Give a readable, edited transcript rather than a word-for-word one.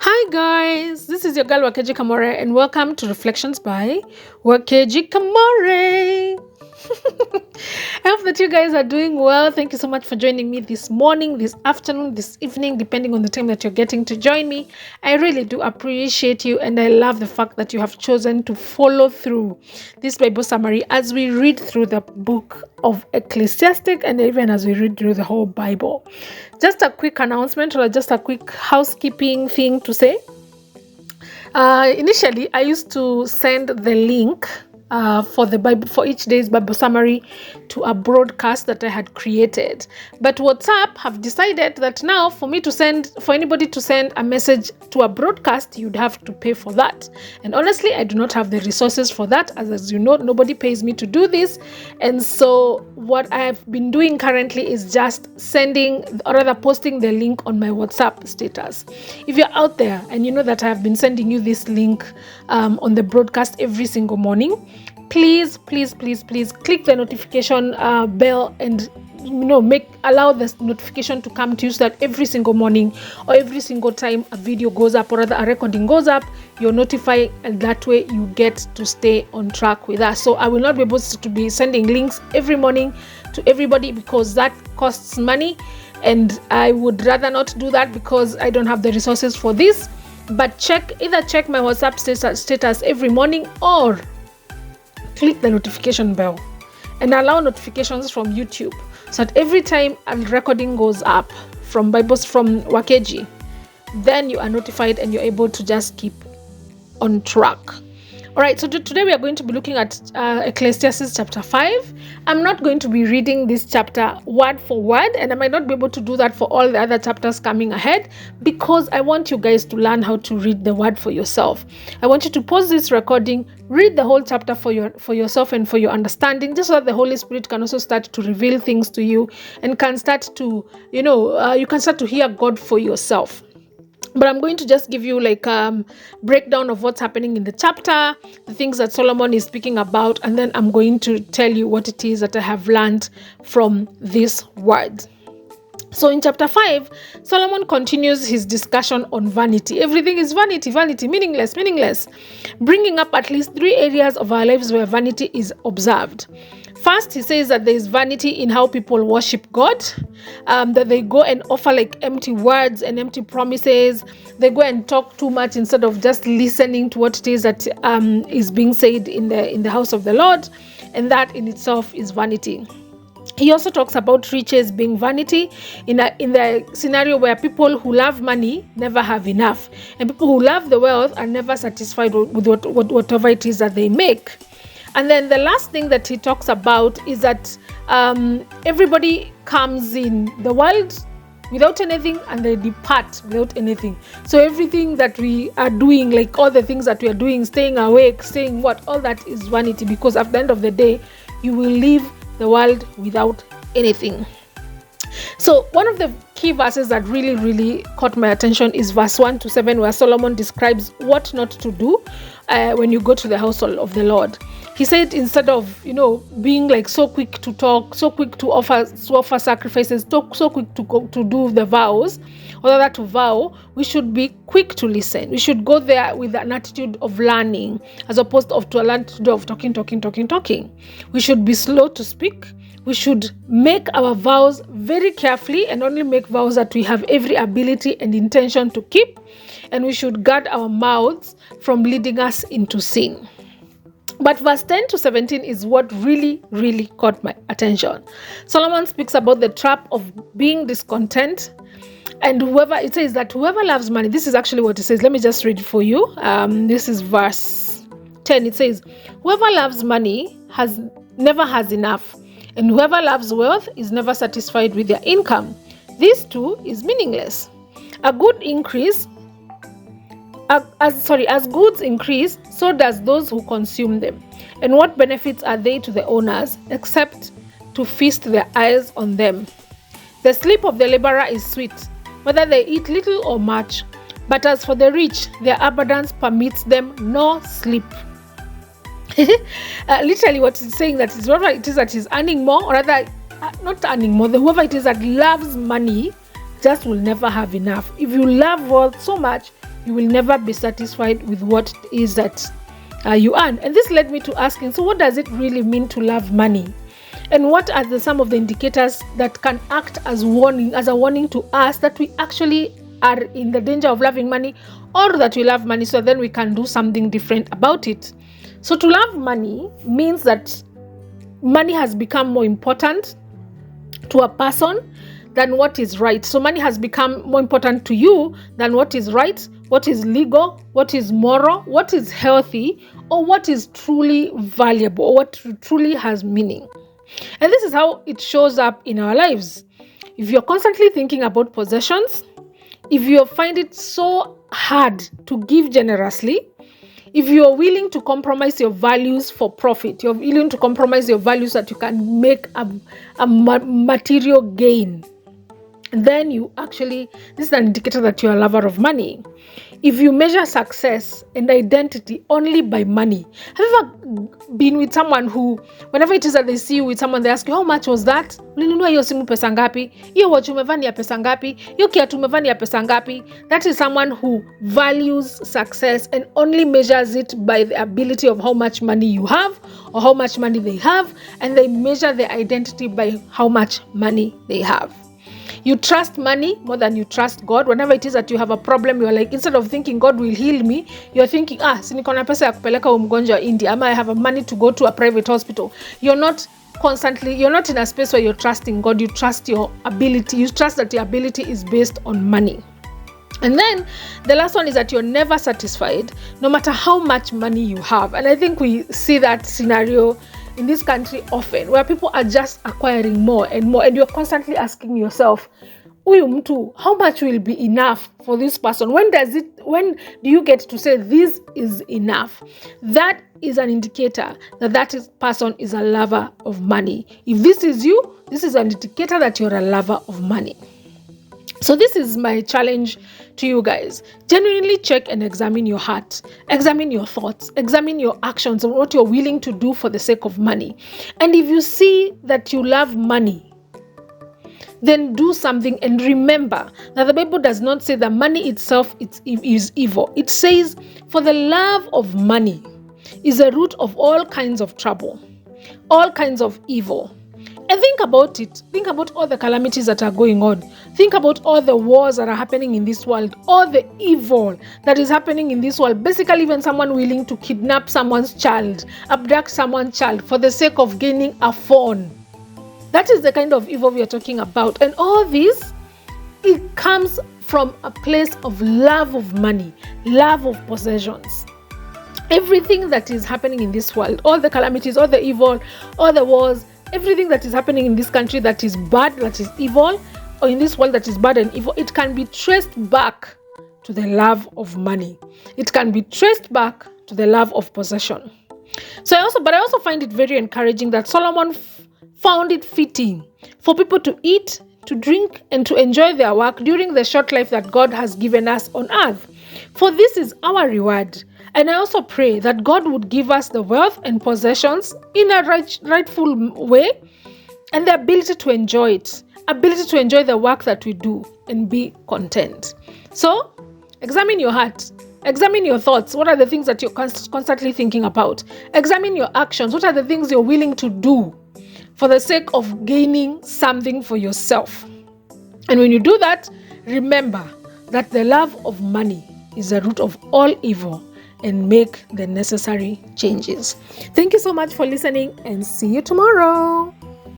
Hi guys, this is your girl Wakeji Kamore and welcome to Reflections by Wakeji Kamore. I hope that you guys are doing well. Thank you so much for joining me this morning, this afternoon, this evening, depending on the time that you're getting to join me. I really do appreciate you and I love the fact that you have chosen to follow through this Bible summary as we read through the book of Ecclesiastes and even as we read through the whole Bible. Just a quick announcement or just a quick housekeeping thing to say. Initially, I used to send the link for the Bible for each day's Bible summary to a broadcast that I had created. But WhatsApp have decided that now for anybody to send a message to a broadcast, you'd have to pay for that. And honestly, I do not have the resources for that. As you know, nobody pays me to do this. And so what I've been doing currently is just posting the link on my WhatsApp status. If you're out there and you know that I have been sending you this link on the broadcast every single morning, please click the notification bell and allow the notification to come to you so that every single morning or every single time a video goes up or rather a recording goes up, you're notified, and that way you get to stay on track with us. So I will not be able to be sending links every morning to everybody because that costs money, and I would rather not do that because I don't have the resources for this. But either check my WhatsApp status every morning or click the notification bell and allow notifications from YouTube so that every time a recording goes up from Wakeji, then you are notified and you're able to just keep on track. All right, so today we are going to be looking at Ecclesiastes Chapter 5. I'm not going to be reading this chapter word for word, and I might not be able to do that for all the other chapters coming ahead because I want you guys to learn how to read the word for yourself. I want you to pause this recording, read the whole chapter for yourself and for your understanding, just so that the Holy Spirit can also start to reveal things to you and can start to, you can start to hear God for yourself. But I'm going to just give you breakdown of what's happening in the chapter, the things that Solomon is speaking about, and then I'm going to tell you what it is that I have learned from this word. So in chapter 5, Solomon continues his discussion on vanity. Everything is vanity, meaningless, bringing up at least 3 areas of our lives where vanity is observed. First, he says that there is vanity in how people worship God, that they go and offer empty words and empty promises. They go and talk too much instead of just listening to what it is that is being said in the house of the Lord, and that in itself is vanity. He also talks about riches being vanity in the scenario where people who love money never have enough, and people who love the wealth are never satisfied with whatever it is that they make. And then the last thing that he talks about is that everybody comes in the world without anything and they depart without anything. So everything that we are doing, all the things that we are doing, staying awake, all that is vanity, because at the end of the day, you will leave the world without anything. So one of the key verses that really caught my attention is verse 1-7, where Solomon describes what not to do when you go to the household of the Lord. He said, instead of being so quick to talk, so quick to offer sacrifices, so quick to do the vows, or that to vow, we should be quick to listen. We should go there with an attitude of learning as opposed to an attitude of talking. We should be slow to speak. We should make our vows very carefully and only make vows that we have every ability and intention to keep. And we should guard our mouths from leading us into sin. But verse 10-17 is what really caught my attention. Solomon speaks about the trap of being discontent. And it says that whoever loves money, this is actually what it says. Let me just read it for you. This is verse 10. It says, whoever loves money never has enough. And whoever loves wealth is never satisfied with their income. This too is meaningless. As goods increase, so does those who consume them. And what benefits are they to the owners except to feast their eyes on them? The sleep of the laborer is sweet, whether they eat little or much. But as for the rich, their abundance permits them no sleep. Literally what it's saying, that is whoever it is that is earning more, or rather not earning more, whoever it is that loves money just will never have enough. If you love wealth so much, you will never be satisfied with what it is that you earn. And this led me to asking, so what does it really mean to love money? And what are some of the indicators that can act as a warning to us that we actually are in the danger of loving money, or that we love money so then we can do something different about it? So to love money means that money has become more important to a person than what is right. So money has become more important to you than what is right, what is legal, what is moral, what is healthy, or what is truly valuable, or what truly has meaning. And this is how it shows up in our lives. If you're constantly thinking about possessions, if you find it so hard to give generously, if you're willing to compromise your values for profit, you're willing to compromise your values that you can make a material gain, then this is an indicator that you're a lover of money. If you measure success and identity only by money, have you ever been with someone who, whenever it is that they see you with someone, they ask you, how much was that? Ulinunua hiyo simu pesa ngapi? Hiyo watch umevaa ni ya pesa ngapi? Hiyo kiatu umevaa ni ya pesa ngapi? That is someone who values success and only measures it by the ability of how much money you have or how much money they have, and they measure their identity by how much money they have. You trust money more than you trust God. Whenever it is that you have a problem, you're like, instead of thinking God will heal me, you're thinking, si niko na pesa ya kupeleka huyu mgonjwa India, ama I have money to go to a private hospital. You're not in a space where you're trusting God. You trust your ability. You trust that your ability is based on money. And then the last one is that you're never satisfied no matter how much money you have. And I think we see that scenario in this country often, where people are just acquiring more and more, and you're constantly asking yourself, huyu mtu, how much will be enough for this person? When do you get to say this is enough? That is an indicator that person is a lover of money. If this is you, this is an indicator that you're a lover of money. So this is my challenge to you guys. Genuinely check and examine your heart, examine your thoughts, examine your actions and what you're willing to do for the sake of money. And if you see that you love money, then do something. And remember that the Bible does not say that money itself is evil. It says, for the love of money is the root of all kinds of trouble, all kinds of evil. And think about it. Think about all the calamities that are going on. Think about all the wars that are happening in this world, all the evil that is happening in this world. Basically, even someone willing to kidnap someone's child, abduct someone's child for the sake of gaining a phone. That is the kind of evil we are talking about. And all this, it comes from a place of love of money, love of possessions. Everything that is happening in this world, all the calamities, all the evil, all the wars, everything that is happening in this country that is bad, that is evil, or in this world that is bad and evil, it can be traced back to the love of money. It can be traced back to the love of possession. I also find it very encouraging that Solomon found it fitting for people to eat, to drink, and to enjoy their work during the short life that God has given us on earth. For this is our reward. And I also pray that God would give us the wealth and possessions in a rightful way, and the ability to enjoy it, ability to enjoy the work that we do and be content. So, examine your heart, examine your thoughts. What are the things that you're constantly thinking about? Examine your actions. What are the things you're willing to do for the sake of gaining something for yourself? And when you do that, remember that the love of money is the root of all evil, and make the necessary changes. Thank you so much for listening, and see you tomorrow.